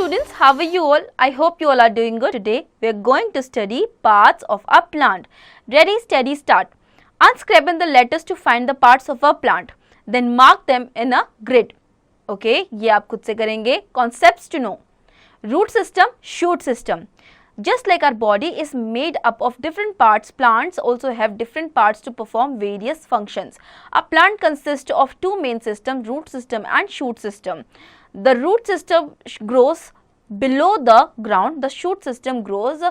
students, how are you all? I hope you all are doing good. Today we are going to study parts of a plant. Ready, steady, start. Unscramble the letters to find the parts of a plant. Then mark them in a grid. Okay, ये आप खुद से करेंगे. Concepts to know. Root system, shoot system. Just like our body is made up of different parts, plants also have different parts to perform various functions. A plant consists of two main systems, root system and shoot system. The root system grows below the ground, the shoot system grows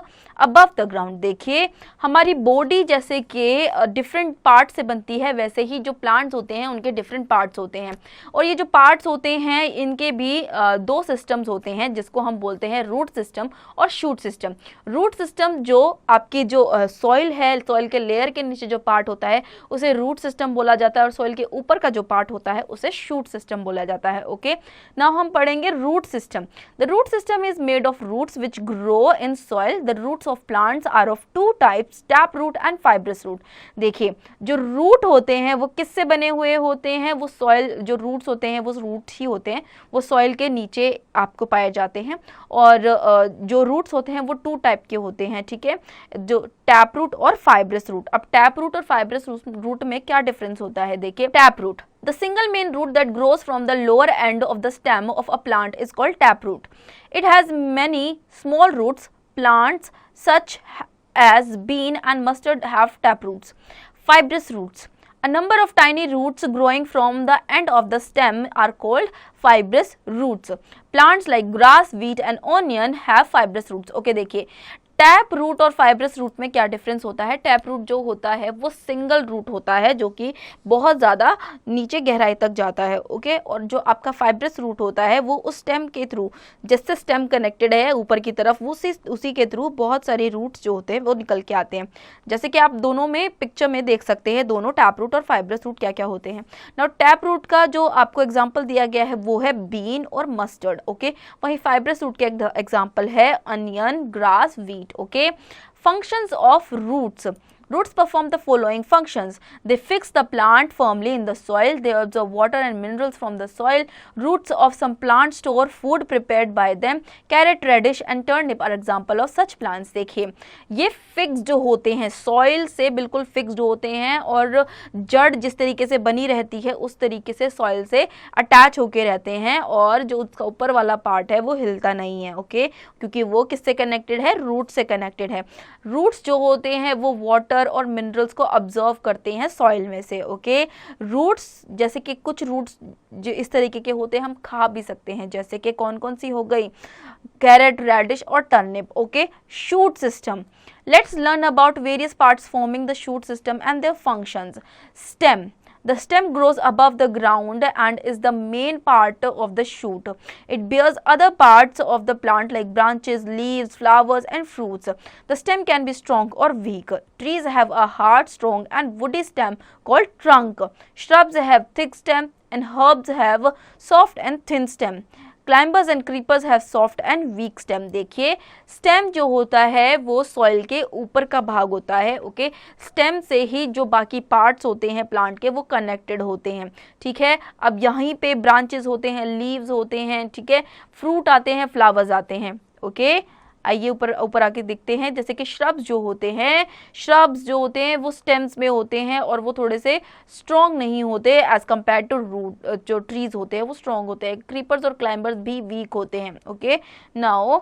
above the ground. देखिए हमारी body जैसे कि different part से बनती है, वैसे ही जो plants होते हैं उनके डिफरेंट पार्ट्स होते हैं. और ये जो पार्ट्स होते हैं इनके भी दो सिस्टम्स होते हैं जिसको हम बोलते हैं रूट सिस्टम और शूट सिस्टम. रूट सिस्टम जो आपकी जो सॉइल है, सॉइल के लेयर के नीचे जो पार्ट होता है उसे रूट सिस्टम बोला जाता है और सॉइल के ऊपर का जो पार्ट होता है उसे शूट सिस्टम बोला जाता है. ओके, नाउ हम पढ़ेंगे root system. The root system is made of roots which grow in soil. The roots of plants are of two types, taproot and fibrous root. देखिए जो रूट होते हैं वो किससे बने हुए होते हैं? वो सॉइल, जो रूट्स होते हैं वो रूट ही होते हैं, वो सॉइल के नीचे आपको पाए जाते हैं. और जो रूट्स होते हैं वो टू टाइप के होते हैं, ठीक है, जो टैप रूट और फाइब्रस रूट. अब टैप रूट और फाइब्रस रूट में क्या डिफरेंस होता है? देखिए tap root, the single main root that grows from the lower end of the stem of a plant is called taproot. It has many small roots. Plants such as bean and mustard have taproots. Fibrous roots. A number of tiny roots growing from the end of the stem are called fibrous roots. Plants like grass, wheat and onion have fibrous roots. Okay, देखिए tap root और fibrous root में क्या difference होता है? Tap root जो होता है वो सिंगल रूट होता है जो कि बहुत ज़्यादा नीचे गहराई तक जाता है. ओके, और जो आपका फाइब्रस रूट होता है वो उस स्टेम के थ्रू, जिससे स्टेम कनेक्टेड है ऊपर की तरफ, वो उसी के थ्रू बहुत सारे रूट्स जो होते हैं वो निकल के आते हैं. जैसे कि आप दोनों में पिक्चर में देख सकते हैं, दोनों टैप रूट और फाइब्रस रूट क्या क्या होते हैं. नाउ टैप रूट का जो आपको एग्जाम्पल दिया गया है वो है बीन और मस्टर्ड. ओके, वहीं फाइब्रस रूट के एग्जाम्पल है onion, grass, wheat. Okay, functions of roots. Roots perform the following functions. They fix the plant firmly in the soil. They absorb water and minerals from the soil. Roots of some plants store food prepared by them. Carrot, radish and turnip are example of such plants. देखिए ये fixed होते हैं, soil से बिल्कुल fixed होते हैं और जड़ जिस तरीके से बनी रहती है उस तरीके से सॉइल से अटैच होके रहते हैं और जो उसका ऊपर वाला पार्ट है वो हिलता नहीं है. ओके, क्योंकि वो किससे कनेक्टेड है? रूट से कनेक्टेड है. रूट्स जो होते हैं वो वाटर और मिनरल्स को ऑब्जर्व करते हैं सॉइल में से. ओके, रूट्स जैसे कि कुछ रूट्स जो इस तरीके के होते हैं हम खा भी सकते हैं, जैसे कि कौन कौन सी हो गई? कैरेट, रेडिश और turnip. Okay, shoot system. Let's learn about various parts forming the shoot system and their functions. Stem. The stem grows above the ground and is the main part of the shoot. It bears other parts of the plant like branches, leaves, flowers and fruits. The stem can be strong or weak. Trees have a hard, strong and woody stem called trunk. Shrubs have thick stem and herbs have soft and thin stem. Climbers and creepers have soft and week stem. देखिए stem जो होता है वो soil के ऊपर का भाग होता है. ओके, स्टेम से ही जो बाकी पार्ट्स होते हैं प्लांट के वो कनेक्टेड होते हैं. ठीक है, अब यहीं पे ब्रांचेस होते हैं, लीव्स होते हैं, ठीक है, फ्रूट आते हैं, फ्लावर्स आते हैं. ओके, आइए ऊपर आके देखते हैं. जैसे कि श्रब्स जो होते हैं वो स्टेम्स में होते हैं और वो थोड़े से स्ट्रॉन्ग नहीं होते एज कम्पेयर टू रूट. जो ट्रीज होते हैं वो स्ट्रॉन्ग होते हैं. क्रीपर्स और क्लाइंबर्स भी वीक होते हैं. Okay, now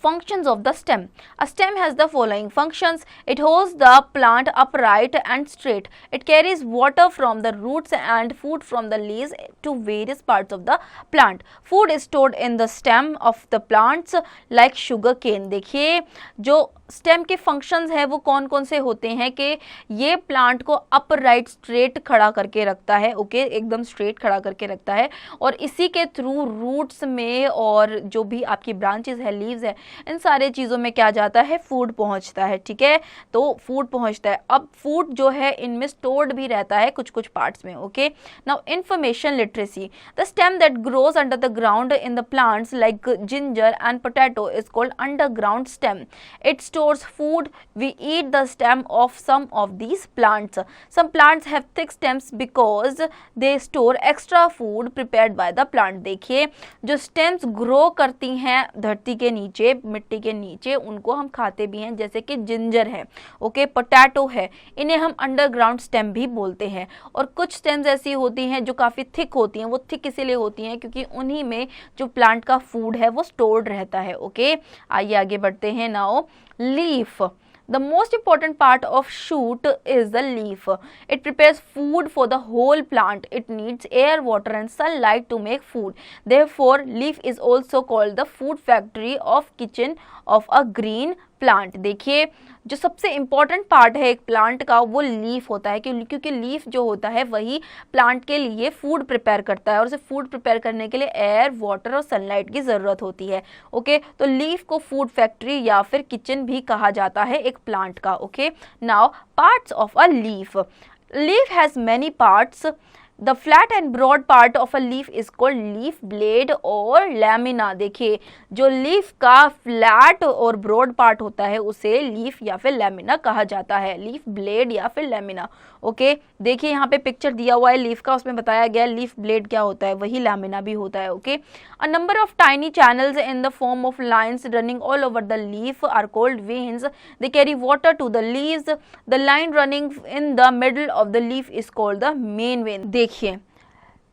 functions of the stem. A stem has the following functions. It holds the plant upright and straight. It carries water from the roots and food from the leaves to various parts of the plant. Food is stored in the stem of the plants like sugar cane. देखिए जो stem के functions है वो कौन कौन से होते हैं कि ये प्लांट को अपराइट स्ट्रेट खड़ा करके रखता है. ओके, एकदम स्ट्रेट खड़ा करके रखता है और इसी के थ्रू रूट्स में और जो भी आपकी ब्रांचेस है, लीव्स है, इन सारे चीज़ों में क्या जाता है? फूड पहुंचता है. ठीक है, तो फूड पहुंचता है. अब फूड जो है इनमें स्टोर्ड भी रहता है कुछ कुछ पार्ट्स में. Okay, now information literacy. The stem that grows under the ground in the plants like ginger and potato is called underground stem. It stores food. We eat the stem of some of these plants. Some plants have thick stems because they store extra food prepared by the plant. देखिए जो stems grow करती हैं धरती के नीचे, मिट्टी के नीचे, उनको हम खाते भी हैं, जैसे कि जिंजर है, ओके, पोटैटो है, इन्हें हम अंडरग्राउंड स्टेम भी बोलते हैं। और कुछ स्टेम्स ऐसी होती हैं जो काफ़ी थिक होती हैं। वो थिक इसीलिए होती हैं क्योंकि उन्हीं में जो प्लांट का फूड है वो स्टोर्ड रहता है, ओके। आइए आगे बढ़ते हैं। Now leaf, the most important part of shoot is the leaf. It prepares food for the whole plant. It needs air, water and sunlight to make food. Therefore, leaf is also called the food factory of kitchen of a green plant. देखिए जो सबसे important part है एक plant का वो leaf होता है, क्योंकि लीफ जो होता है वही प्लांट के लिए फूड प्रिपेयर करता है और उसे फूड प्रिपेयर करने के लिए एयर, वाटर और सनलाइट की ज़रूरत होती है, ओके। तो लीफ को फूड फैक्ट्री या फिर किचन भी कहा जाता है एक प्लांट का, okay. Now parts of a leaf. Leaf has many parts. The flat and broad part of a leaf is called leaf blade or lamina. देखिए जो लीफ का फ्लैट और ब्रॉड पार्ट होता है उसे लीफ या फिर लैमिना कहा जाता है, लीफ ब्लेड या फिर लैमिना, ओके। देखिए यहाँ पे पिक्चर दिया हुआ है लीफ का, उसमें बताया गया लीफ ब्लेड क्या होता है, वही लैमिना भी होता है, okay. A number of tiny channels in the form of lines running all over the leaf are called veins. They carry water to the leaves. The line running in the middle of the leaf is called the main vein. देखिए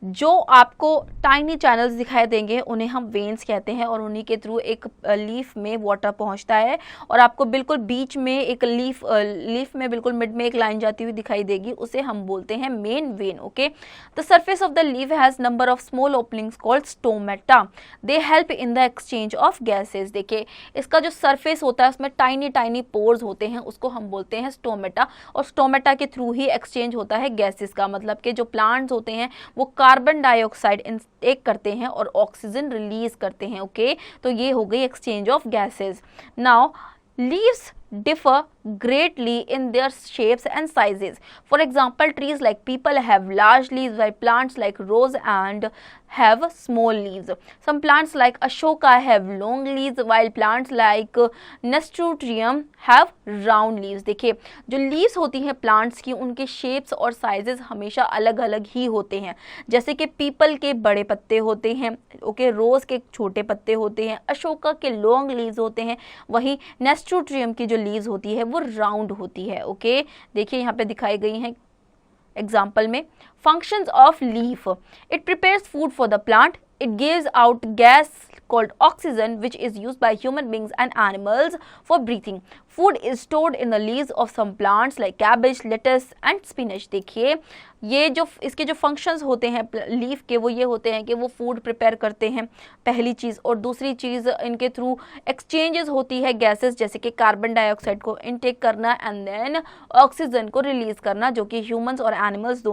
जो आपको tiny channels दिखाई देंगे उन्हें हम veins कहते हैं और उन्हीं के थ्रू एक लीफ में वाटर पहुंचता है और आपको बिल्कुल बीच में एक लीफ में बिल्कुल मिड में एक लाइन जाती हुई दिखाई देगी, उसे हम बोलते हैं main vein, okay. The surface of the leaf has number of small openings called stomata. They help in the exchange of gases. देखिए इसका जो सरफेस होता है उसमें टाइनी टाइनी पोर्स होते हैं, उसको हम बोलते हैं स्टोमेटा, और स्टोमेटा के थ्रू ही एक्सचेंज होता है गैसेज का, मतलब कि जो प्लांट्स होते हैं वो कार्बन डाइऑक्साइड इनटेक करते हैं और ऑक्सीजन रिलीज करते हैं, ओके। तो ये हो गई exchange of gases. Now leaves differ greatly in their shapes and sizes. For example, trees like peepal have large leaves while plants like rose and have small leaves. Some plants like ashoka have long leaves while plants like nasturtium have round leaves. देखिए जो leaves होती हैं plants की उनके shapes और sizes हमेशा अलग अलग ही होते हैं, जैसे कि पीपल के बड़े पत्ते होते हैं, ओके, रोज के छोटे पत्ते होते हैं, अशोका के लॉन्ग लीव्स होते हैं, वही नेस्टूट्रियम की जो लीव्स होती है वो राउंड होती है, ओके। देखिए यहाँ पे दिखाई गई हैं एग्जाम्पल में. Functions of leaf. It prepares food for the plant. It gives out gas called oxygen which is used by human beings and animals for breathing. Food is stored in the leaves of some plants like cabbage, lettuce and spinach. देखिए ये जो इसके जो functions होते हैं leaf के वो ये होते हैं कि वो फूड प्रिपेयर करते हैं पहली चीज़, और दूसरी चीज़ इनके थ्रू एक्सचेंजेस होती है गैसेस, जैसे कि कार्बन डाइऑक्साइड को इनटेक करना एंड देन ऑक्सीजन को रिलीज करना, जो कि ह्यूमंस और एनिमल्स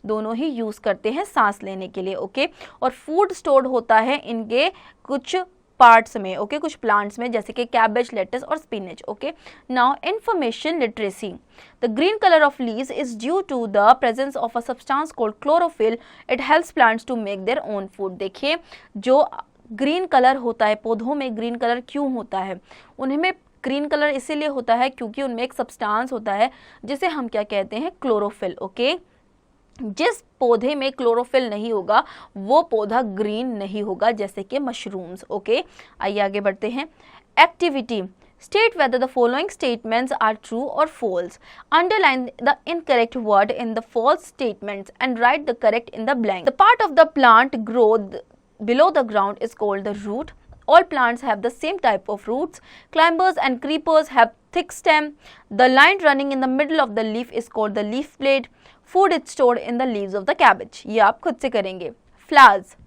दोनों ही यूज़ करते हैं सांस लेने के लिए, ओके। और फूड स्टोर्ड होता है इनके कुछ पार्ट्स में, ओके, कुछ प्लांट्स में, जैसे कि कैबेज, लेटस और spinach, okay. Now information literacy. The green colour of leaves is due to the presence of a substance called chlorophyll. It helps plants to make their own food. देखिए जो green colour होता है, पौधों में green colour क्यों होता है, उनमें ग्रीन कलर इसीलिए होता है क्योंकि उनमें एक सब्सटेंस होता है जिसे हम क्या कहते हैं, क्लोरोफिल, ओके। जिस पौधे में क्लोरोफिल नहीं होगा वो पौधा ग्रीन नहीं होगा, जैसे कि मशरूम्स, ओके। आइए आगे बढ़ते हैं. Activity. State whether the following statements are true or false. Underline the incorrect word in the false statements and write the correct in the blank. The part of the plant growth below the ground is called the root. All plants have the same type of roots. Climbers and creepers have thick stem. The line running in the middle of the leaf is called the leaf blade. Food is stored in the leaves of the cabbage. ये आप खुद से करेंगे. Flowers.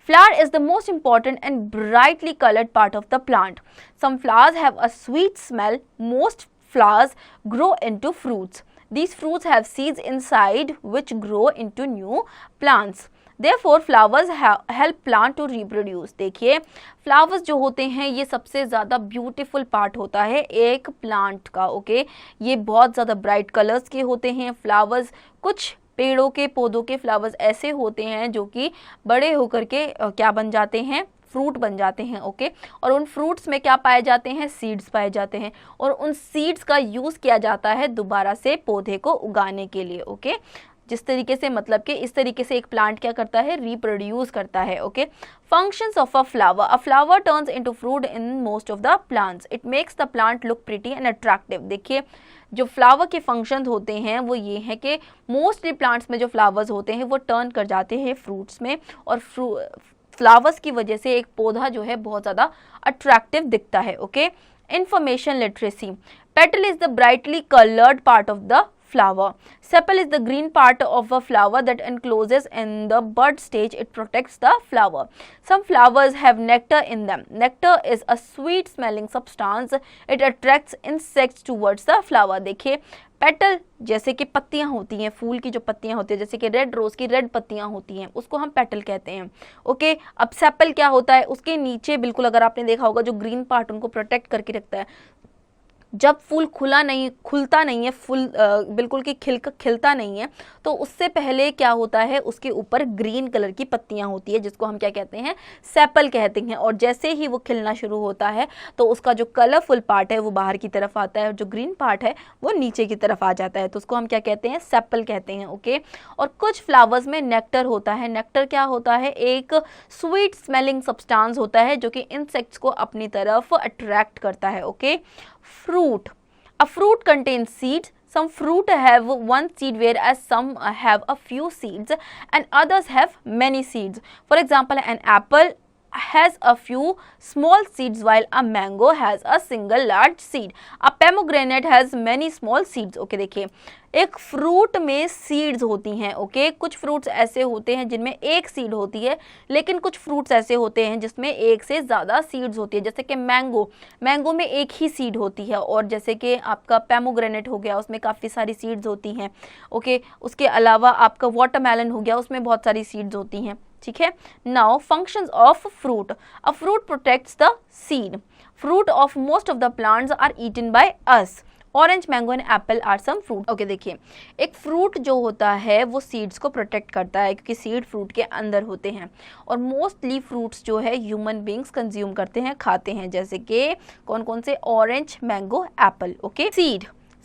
Flower is the most important and brightly colored part of the plant. Some flowers have a sweet smell. Most flowers grow into fruits. These fruits have seeds inside which grow into new plants. Therefore, flowers help plant to reproduce. देखिए flowers जो होते हैं ये सबसे ज़्यादा beautiful part होता है एक प्लांट का, ओके। ये बहुत ज़्यादा ब्राइट कलर्स के होते हैं फ्लावर्स. कुछ पेड़ों के पौधों के फ्लावर्स ऐसे होते हैं जो कि बड़े होकर के क्या बन जाते हैं, फ्रूट बन जाते हैं, ओके। और उन फ्रूट्स में क्या पाए जाते हैं, सीड्स पाए जाते हैं, और उन सीड्स का यूज़ किया जाता है दोबारा से पौधे को उगाने के लिए, ओके। जिस तरीके से, मतलब कि इस तरीके से एक प्लांट क्या करता है, रिप्रोड्यूस करता है, okay. Functions of a flower turns into fruit in most of the plants, it makes the plant look pretty and attractive. देखिए जो फ्लावर के फंक्शन होते हैं वो ये है कि मोस्टली प्लांट्स में जो फ्लावर्स होते हैं वो टर्न कर जाते हैं फ्रूट्स में, और फ्लावर्स की वजह से एक पौधा जो है बहुत ज़्यादा अट्रैक्टिव दिखता है, okay. Information literacy, petal is the brightly coloured part of the flower. Sepal is the green part of a flower that encloses in the bud stage. It protects the flower. Some flowers have nectar in them. Nectar is a sweet smelling substance. It attracts insects towards the flower. देखिए petal जैसे कि पत्तियां होती हैं, फूल की जो पत्तियां होती हैं, जैसे कि रेड रोज की रेड पत्तियां होती हैं, उसको हम पेटल कहते हैं, ओके। अब सेपल क्या होता है, उसके नीचे बिल्कुल अगर आपने देखा होगा जो ग्रीन पार्ट उनको प्रोटेक्ट करके रखता है। जब फूल खुलता नहीं है, फूल बिल्कुल कि खिलता नहीं है, तो उससे पहले क्या होता है, उसके ऊपर ग्रीन कलर की पत्तियां होती है जिसको हम क्या कहते हैं, सेपल कहते हैं। और जैसे ही वो खिलना शुरू होता है तो उसका जो कलरफुल पार्ट है वो बाहर की तरफ आता है और जो ग्रीन पार्ट है वो नीचे की तरफ आ जाता है, तो उसको हम क्या कहते हैं, सेपल कहते हैं, ओके। और कुछ फ्लावर्स में नेक्टर होता है। नेक्टर क्या होता है, एक स्वीट स्मेलिंग सब्सटेंस होता है जो कि इंसेक्ट्स को अपनी तरफ अट्रैक्ट करता है, okay. Fruit. A fruit contains seeds. Some fruit have one seed whereas some have a few seeds and others have many seeds. For example, an apple has a few small seeds while a mango has a single large seed. A pomegranate has many small seeds. Okay, देखिए एक fruit में seeds होती हैं, okay. कुछ fruits ऐसे होते हैं जिनमें एक सीड होती है, लेकिन कुछ फ्रूट्स ऐसे होते हैं जिसमें एक से ज़्यादा सीड्स होती है, जैसे कि मैंगो में एक ही सीड होती है, और जैसे कि आपका पोमेग्रेनेट हो गया उसमें काफ़ी सारी सीड्स होती हैं, ओके। उसके अलावा आपका वाटरमेलन हो गया उसमें बहुत सारी सीड्स होती हैं, ठीक है। Now functions of fruit, a fruit protects the seed, fruit of most of the plants are eaten by us, orange, mango and apple are some fruit, okay. देखिए एक फ्रूट जो होता है वो सीड्स को प्रोटेक्ट करता है क्योंकि सीड फ्रूट के अंदर होते हैं, और मोस्टली फ्रूट्स जो है ह्यूमन बींग्स कंज्यूम करते हैं, खाते हैं, जैसे कि कौन कौन से, orange, mango, Apple, okay.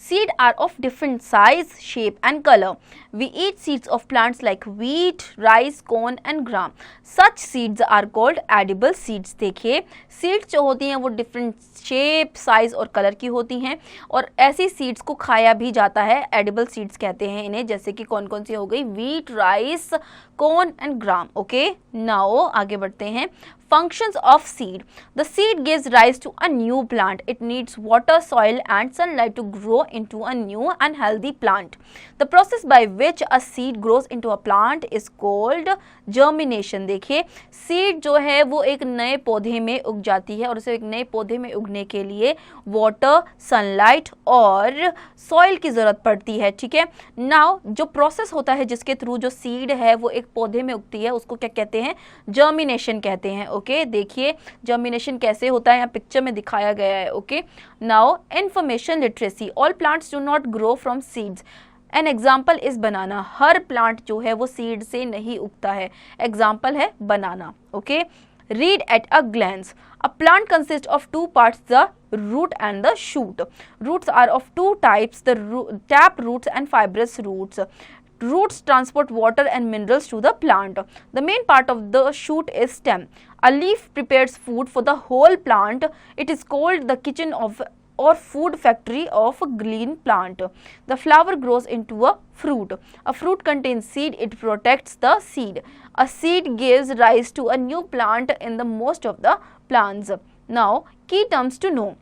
Seeds are of different size, shape and color. We eat seeds of plants like wheat, rice, corn and gram. Such seeds are called edible seeds. देखिए seeds जो होती हैं वो different shape, size और color की होती हैं, और ऐसी seeds को खाया भी जाता है, edible seeds कहते हैं इन्हें, जैसे कि कौन कौन सी हो गई, wheat, rice, corn and gram. Okay, now आगे बढ़ते हैं. Functions of seed. The seed gives rise to a new plant. It needs water, soil and sunlight to grow into a new and healthy plant. The process by which a seed grows into a plant is called germination. देखिए seed जो है वो एक नए पौधे में उग जाती है, और उसे एक नए पौधे में उगने के लिए वाटर, सनलाइट और सॉइल की ज़रूरत पड़ती है, ठीक है। नाउ जो प्रोसेस होता है जिसके थ्रू जो सीड है वो एक पौधे में उगती है उसको क्या कहते हैं, जर्मिनेशन कहते हैं, ओके। देखिए जर्मिनेशन कैसे होता है यहाँ पिक्चर में दिखाया गया है, okay. Now information literacy, all plants do not grow from seeds, an example is banana, her plant जो है वो सीड से नहीं उगता है, एग्जाम्पल है banana, okay. Read at a glance, a plant consists of two parts, the root and the shoot. Roots are of two types, the tap roots and fibrous roots. Roots transport water and minerals to the plant. The main part of the shoot is stem. A leaf prepares food for the whole plant. It is called the kitchen of or food factory of a green plant. The flower grows into a fruit. A fruit contains seed. It protects the seed. A seed gives rise to a new plant in the most of the plants. Now, key terms to know.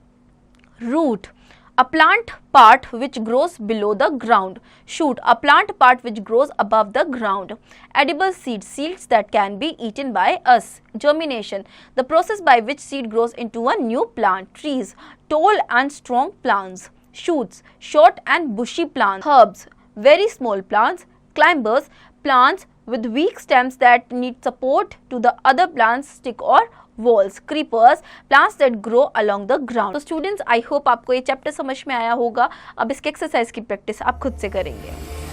Root, a plant part which grows below the ground. Shoot, a plant part which grows above the ground. Edible seeds, seeds that can be eaten by us. Germination, the process by which seed grows into a new plant. Trees, tall and strong plants. Shoots, short and bushy plants. Herbs, very small plants. Climbers, plants with weak stems that need support to the other plants, stick or walls. Creepers, plants that grow along the ground. तो students I hope आपको ये chapter समझ में आया होगा। अब इसके exercise की प्रैक्टिस आप खुद से करेंगे।